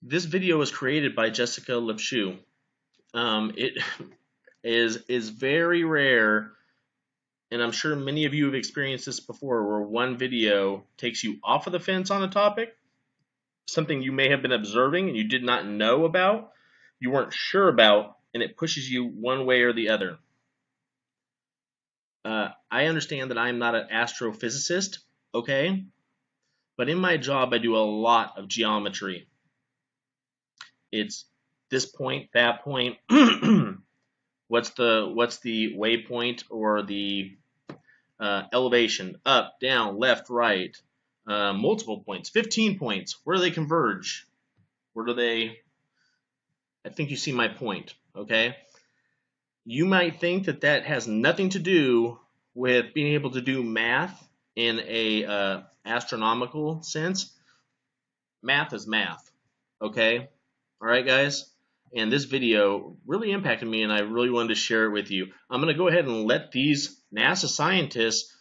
This video was created by Jessica Lipshu. It is very rare, and I'm sure many of you have experienced this before, where one video takes you off of the fence on a topic, something you may have been observing and you did not know about, you weren't sure about, and it pushes you one way or the other. I understand that I'm not an astrophysicist, okay? But in my job, I do a lot of geometry. It's this point, that point. What's the waypoint or the elevation? Up, down, left, right. Multiple points, 15 points. Where do they converge? Where do they? I think you see my point. Okay. You might think that that has nothing to do with being able to do math in a astronomical sense. Math is math. Okay. All right, guys. And this video really impacted me, and I really wanted to share it with you. I'm going to go ahead and let these NASA scientists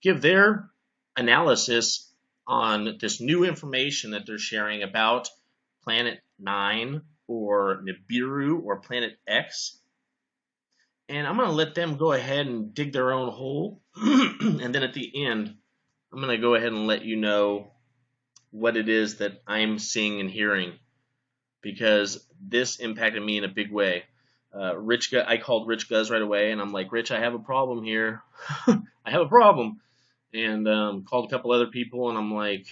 give their analysis on this new information that they're sharing about Planet 9 or Nibiru or Planet X. And I'm going to let them go ahead and dig their own hole. And then at the end, I'm going to go ahead and let you know what it is that I'm seeing and hearing, because this impacted me in a big way. I called Rich Guz right away, and I'm like, Rich, I have a problem here. I have a problem. And called a couple other people, and I'm like,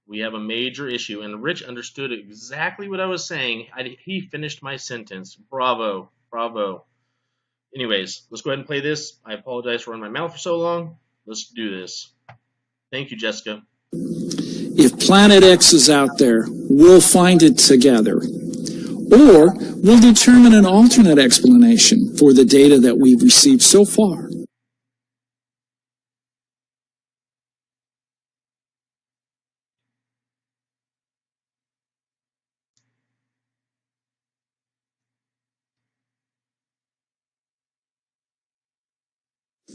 we have a major issue. And Rich understood exactly what I was saying. He finished my sentence. Bravo. Bravo. Anyways, let's go ahead and play this. I apologize for running my mouth for so long. Let's do this. Thank you, Jessica. If Planet X is out there, we'll find it together. Or we'll determine an alternate explanation for the data that we've received so far.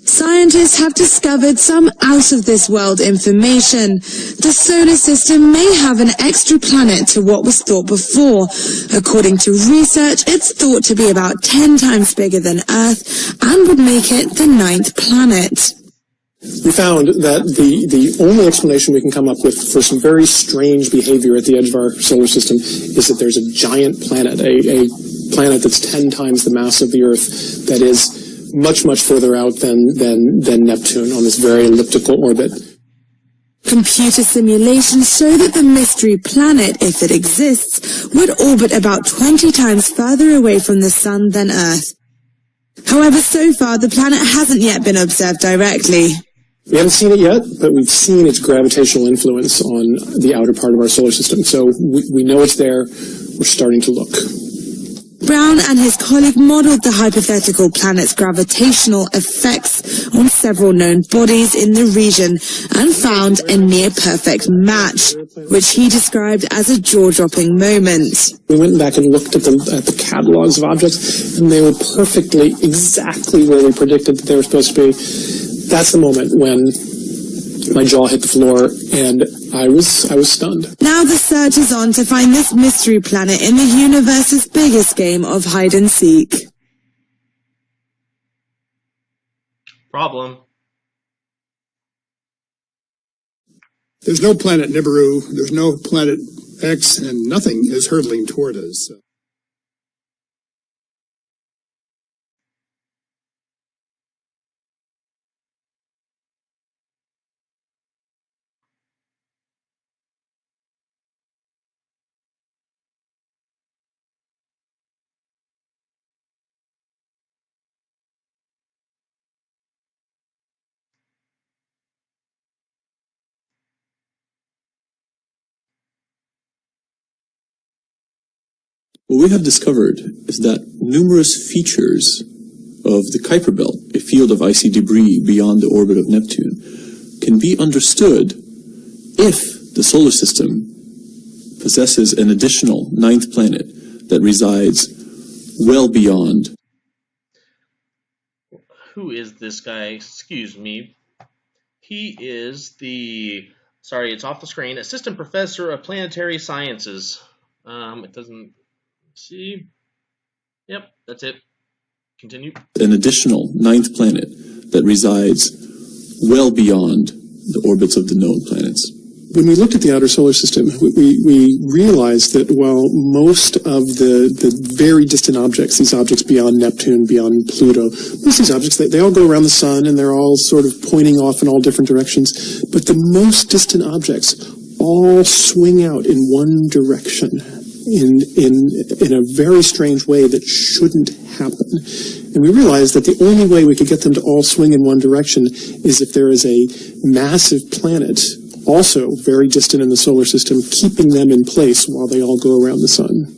Scientists have discovered some out-of-this-world information. The solar system may have an extra planet to what was thought before. According to research, it's thought to be about 10 times bigger than Earth and would make it the 9th planet. We found that the only explanation we can come up with for some very strange behavior at the edge of our solar system is that there's a giant planet, a planet that's 10 times the mass of the Earth, that is much further out than Neptune on this very elliptical orbit. Computer simulations show that the mystery planet, if it exists, would orbit about 20 times further away from the Sun than Earth. However, so far the planet hasn't yet been observed directly. We haven't seen it yet, but we've seen its gravitational influence on the outer part of our solar system. So we know it's there. We're starting to look. Brown and his colleague modeled the hypothetical planet's gravitational effects on several known bodies in the region and found a near-perfect match, which he described as a jaw-dropping moment. We went back and looked at the catalogs of objects, and they were perfectly, exactly where we predicted that they were supposed to be. That's the moment when my jaw hit the floor, and I was stunned. Now the search is on to find this mystery planet in the universe's biggest game of hide and seek. Problem. There's no planet Nibiru, there's no planet X, and nothing is hurtling toward us. What we have discovered is that numerous features of the Kuiper Belt, a field of icy debris beyond the orbit of Neptune, can be understood if the solar system possesses an additional 9th planet that resides well beyond. Who is this guy? Excuse me. He is the, sorry, it's off the screen, Assistant Professor of Planetary Sciences. It doesn't see. Yep, that's it. Continue. An additional ninth planet that resides well beyond the orbits of the known planets. When we looked at the outer solar system, we realized that while most of the very distant objects, these objects beyond Neptune, beyond Pluto, most of these objects, they all go around the sun and they're all sort of pointing off in all different directions. But the most distant objects all swing out in one direction in a very strange way that shouldn't happen. And we realized that the only way we could get them to all swing in one direction is if there is a massive planet also very distant in the solar system, keeping them in place while they all go around the sun.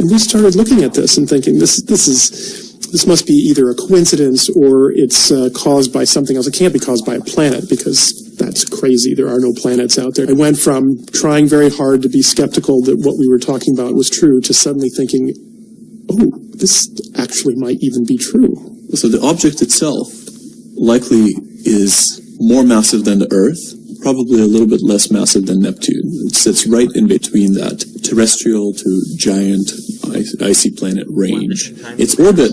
And we started looking at this and thinking, this must be either a coincidence or it's caused by something else. It can't be caused by a planet because that's crazy. There are no planets out there. I went from trying very hard to be skeptical that what we were talking about was true to suddenly thinking, oh, this actually might even be true. So the object itself likely is more massive than the Earth, probably a little bit less massive than Neptune. It sits right in between that terrestrial to giant icy planet range. Its orbit,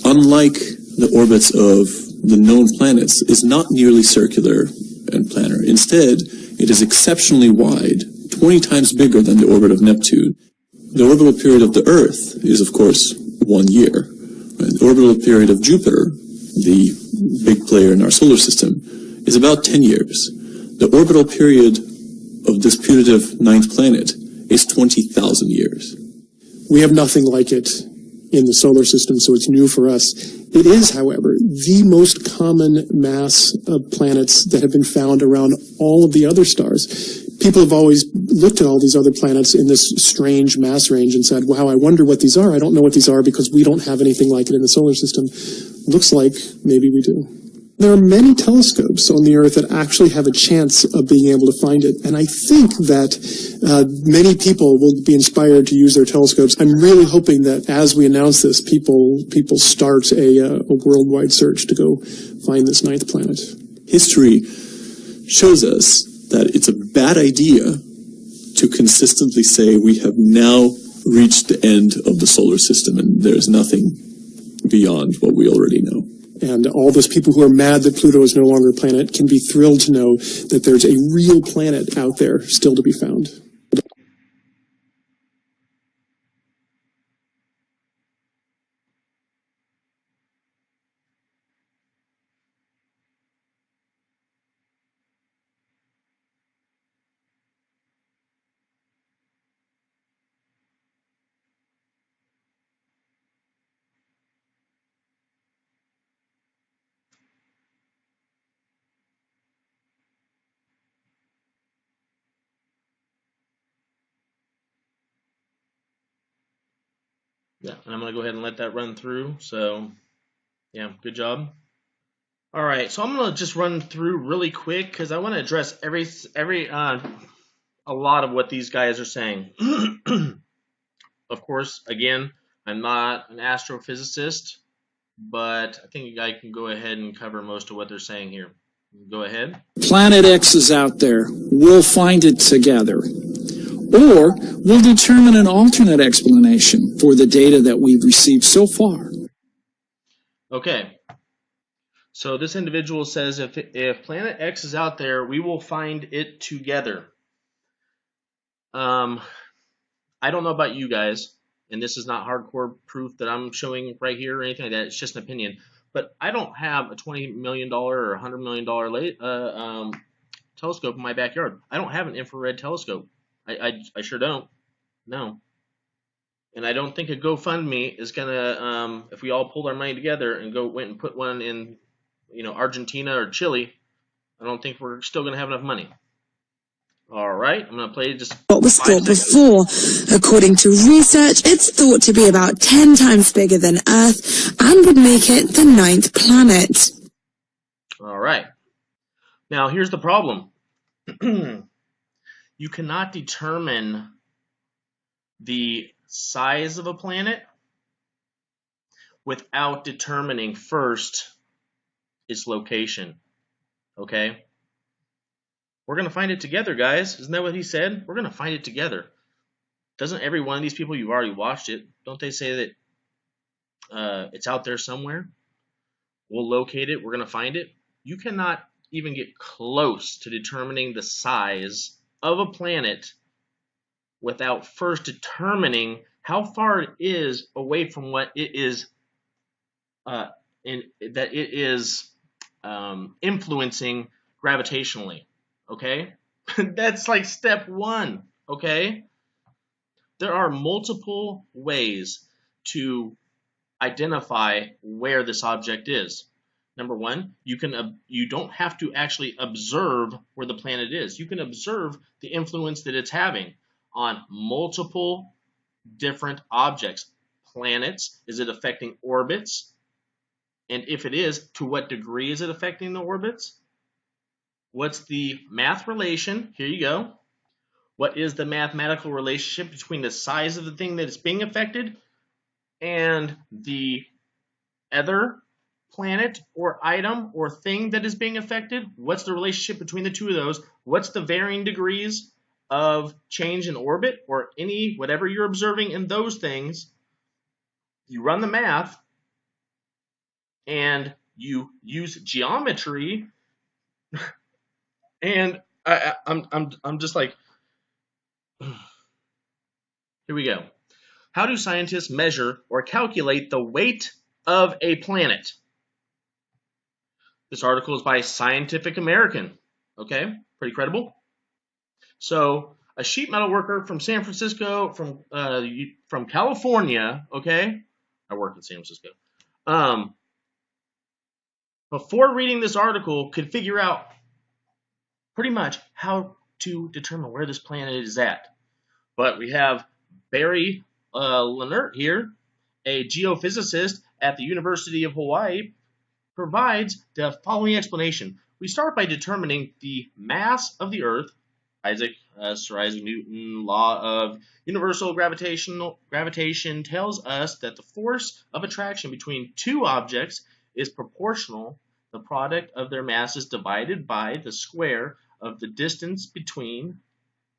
unlike the orbits of the known planets, is not nearly circular and planar. Instead, it is exceptionally wide, 20 times bigger than the orbit of Neptune. The orbital period of the Earth is, of course, 1 year. The orbital period of Jupiter, the big player in our solar system, is about 10 years. The orbital period of this putative ninth planet is 20,000 years. We have nothing like it in the solar system, so it's new for us. It is, however, the most common mass of planets that have been found around all of the other stars. People have always looked at all these other planets in this strange mass range and said, wow, I wonder what these are. I don't know what these are because we don't have anything like it in the solar system. Looks like maybe we do. There are many telescopes on the Earth that actually have a chance of being able to find it. And I think that many people will be inspired to use their telescopes. I'm really hoping that as we announce this, people start a worldwide search to go find this ninth planet. History shows us that it's a bad idea to consistently say we have now reached the end of the solar system and there's nothing beyond what we already know. And all those people who are mad that Pluto is no longer a planet can be thrilled to know that there's a real planet out there still to be found. Yeah, and I'm going to go ahead and let that run through. So, yeah, good job. All right, so I'm going to just run through really quick because I want to address a lot of what these guys are saying. Of course, again, I'm not an astrophysicist, but I think I can go ahead and cover most of what they're saying here. Go ahead. Planet X is out there. We'll find it together. Or we'll determine an alternate explanation for the data that we've received so far. Okay. So this individual says if Planet X is out there, we will find it together. I don't know about you guys, and this is not hardcore proof that I'm showing right here or anything like that. It's just an opinion. But I don't have a $20 million or $100 million telescope in my backyard. I don't have an infrared telescope. I sure don't. No. And I don't think a GoFundMe is gonna, if we all pulled our money together and went and put one in, Argentina or Chile, I don't think we're still gonna have enough money. All right, I'm gonna play just what was thought before. According to research, it's thought to be about 10 times bigger than Earth and would make it the ninth planet. All right. Now here's the problem. You cannot determine the size of a planet without determining first its location. Okay? We're going to find it together, guys. Isn't that what he said? We're going to find it together. doesn't every one of these people, you've already watched it, don't they say that it's out there somewhere? We'll locate it. We're going to find it. You cannot even get close to determining the size of a planet without first determining how far it is away from what it is influencing gravitationally. Okay, that's like step one. Okay, there are multiple ways to identify where this object is. Number one, you don't have to actually observe where the planet is. You can observe the influence that it's having on multiple different objects. Planets, is it affecting orbits? And if it is, to what degree is it affecting the orbits? What's the math relation? Here you go. What is the mathematical relationship between the size of the thing that is being affected and the other planet or item or thing that is being affected? What's the relationship between the two of those? What's the varying degrees of change in orbit or whatever you're observing in those things? You run the math and you use geometry, and I'm just like, here we go. How do scientists measure or calculate the weight of a planet? This article is by Scientific American. Okay, pretty credible. So a sheet metal worker from San Francisco, from California. Okay, I work in San Francisco. Before reading this article, could figure out pretty much how to determine where this planet is at. But we have Barry Leonard here, a geophysicist at the University of Hawaii, provides the following explanation. We start by determining the mass of the Earth. Sir Isaac Newton, law of universal gravitation tells us that the force of attraction between two objects is proportional to the product of their masses divided by the square of the distance between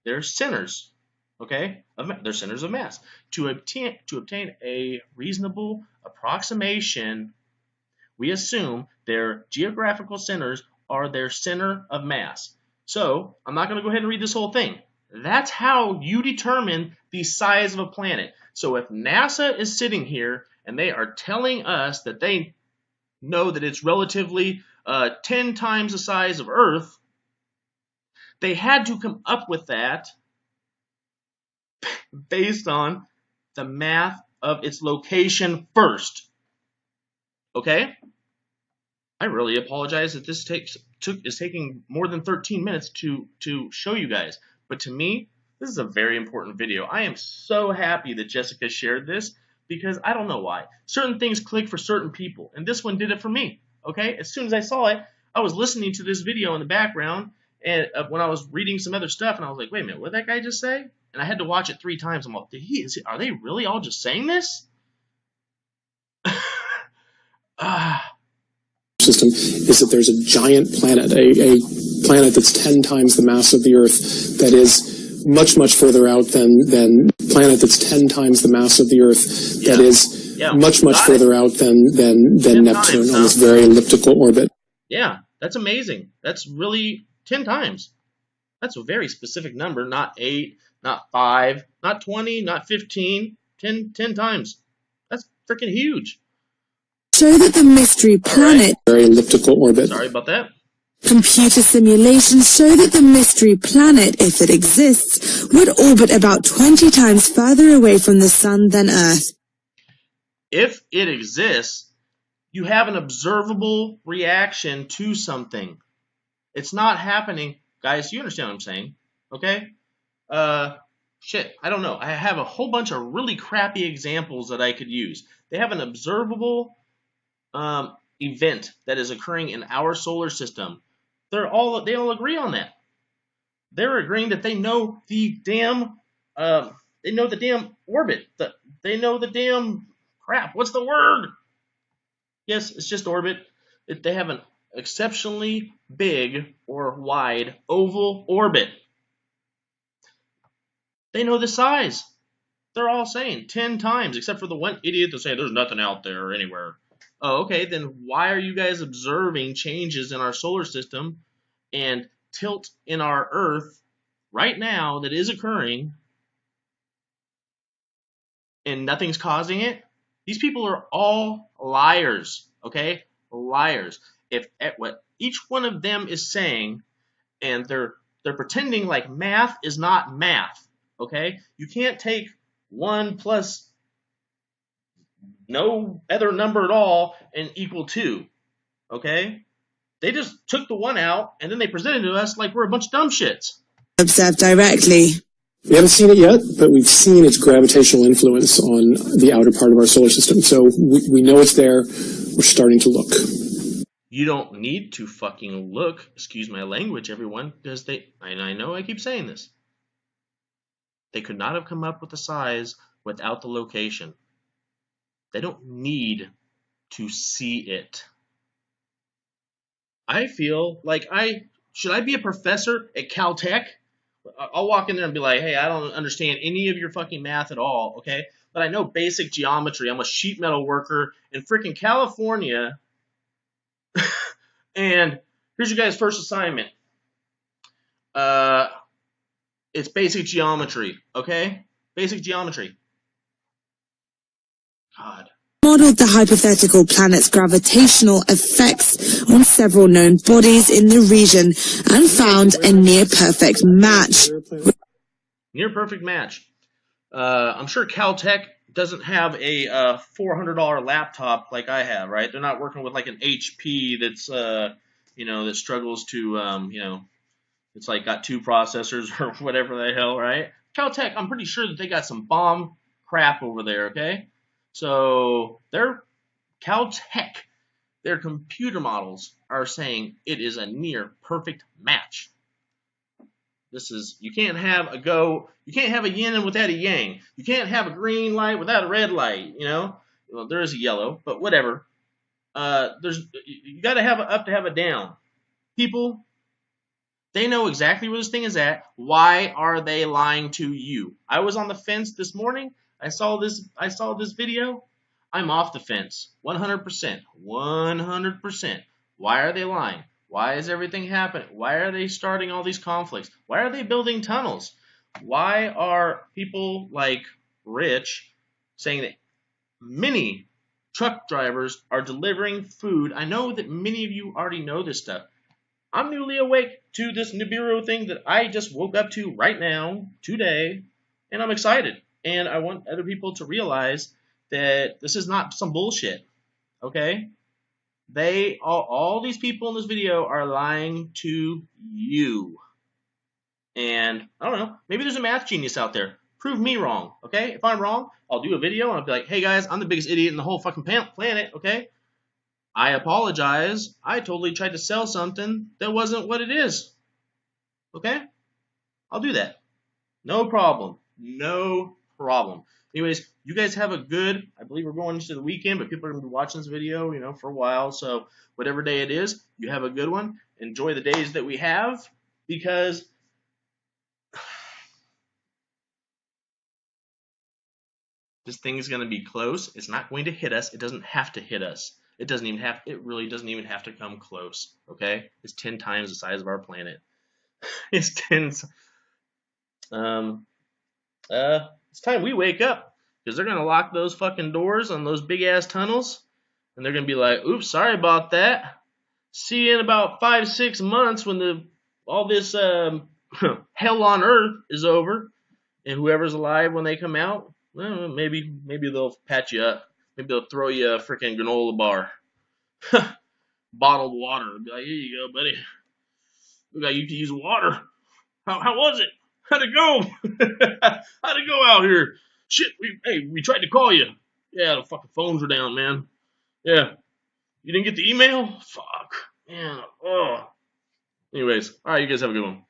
their centers. Okay, their centers of mass. To obtain a reasonable approximation, we assume their geographical centers are their center of mass. So I'm not going to go ahead and read this whole thing. That's how you determine the size of a planet. So if NASA is sitting here and they are telling us that they know that it's relatively 10 times the size of Earth, they had to come up with that based on the math of its location first. Okay? I really apologize that this is taking more than 13 minutes to show you guys. But to me, this is a very important video. I am so happy that Jessica shared this because I don't know why. Certain things click for certain people, and this one did it for me. Okay? As soon as I saw it, I was listening to this video in the background, and when I was reading some other stuff, and I was like, wait a minute, what did that guy just say? And I had to watch it 3 times. I'm like, are they really all just saying this? System is that there's a giant planet, a planet that's 10 times the mass of the Earth, that is much, much further out than planet that's 10 times the mass of the Earth, that is much, much further out than Neptune on this very elliptical orbit. Yeah, that's amazing. That's really 10 times. That's a very specific number, not 8, not 5, not 20, not 15, 10 times. That's freaking huge. Show that the mystery planet... Very elliptical orbit. Sorry about that. Computer simulations show that the mystery planet, if it exists, would orbit about 20 times further away from the Sun than Earth. If it exists, you have an observable reaction to something. It's not happening. Guys, you understand what I'm saying? Okay? Shit, I don't know. I have a whole bunch of really crappy examples that I could use. They have an observable event that is occurring in our solar system. They all agree on that. They're agreeing that they know the damn orbit. They know the damn crap. What's the word? Yes, it's just orbit. They have an exceptionally big or wide oval orbit. They know the size. They're all saying 10 times, except for the one idiot that's saying there's nothing out there anywhere. Oh, okay, then why are you guys observing changes in our solar system and tilt in our Earth right now that is occurring and nothing's causing it? These people are all liars, okay? Liars. If what each one of them is saying, and they're pretending like math is not math, okay? You can't take 1 plus no other number at all and equal 2, okay? They just took the 1 out and then they presented it to us like we're a bunch of dumb shits. Observe directly. We haven't seen it yet, but we've seen its gravitational influence on the outer part of our solar system. So we know it's there. We're starting to look. You don't need to fucking look, excuse my language, everyone, because I know I keep saying this. They could not have come up with the size without the location. They don't need to see it. I feel like should I be a professor at Caltech? I'll walk in there and be like, hey, I don't understand any of your fucking math at all, okay? But I know basic geometry. I'm a sheet metal worker in freaking California. And here's your guys' first assignment. It's basic geometry, okay? Basic geometry. God. Modeled the hypothetical planet's gravitational effects on several known bodies in the region and found a near-perfect match. Near perfect match. I'm sure Caltech doesn't have a $400 laptop like I have, right? They're not working with like an HP that's that struggles to it's like got 2 processors or whatever the hell, right? Caltech, I'm pretty sure that they got some bomb crap over there, okay? So their Caltech, their computer models are saying it is a near perfect match. You can't have a yin without a yang. You can't have a green light without a red light, Well, there is a yellow, but whatever. You got to have a up to have a down. People, they know exactly where this thing is at. Why are they lying to you? I was on the fence this morning. I saw this video. I'm off the fence. 100%. 100%. Why are they lying? Why is everything happening? Why are they starting all these conflicts? Why are they building tunnels? Why are people like Rich saying that many truck drivers are delivering food? I know that many of you already know this stuff. I'm newly awake to this Nibiru thing that I just woke up to right now, today, and I'm excited. And I want other people to realize that this is not some bullshit, okay? All these people in this video are lying to you. And I don't know, maybe there's a math genius out there. Prove me wrong, okay? If I'm wrong, I'll do a video and I'll be like, hey guys, I'm the biggest idiot in the whole fucking planet, okay? I apologize. I totally tried to sell something that wasn't what it is. Okay? I'll do that. No problem. No problem. Anyways, you guys have a good, I believe we're going into the weekend, but people are going to be watching this video, for a while. So whatever day it is, you have a good one. Enjoy the days that we have, because this thing is going to be close. It's not going to hit us. It doesn't have to hit us. It really doesn't even have to come close, okay? It's 10 times the size of our planet. It's 10. It's time we wake up, because they're gonna lock those fucking doors on those big ass tunnels, and they're gonna be like, "Oops, sorry about that. See you in about 5-6 months when all this hell on Earth is over, and whoever's alive when they come out, well, maybe they'll patch you up. Maybe they'll throw you a freaking granola bar, bottled water. They'll be like, here you go, buddy. Look, I used to use water. How was it? How'd it go? How'd it go out here? Shit, we tried to call you. Yeah, the fucking phones were down, man. Yeah. You didn't get the email? Fuck. Man. Oh. Anyways, all right, you guys have a good one.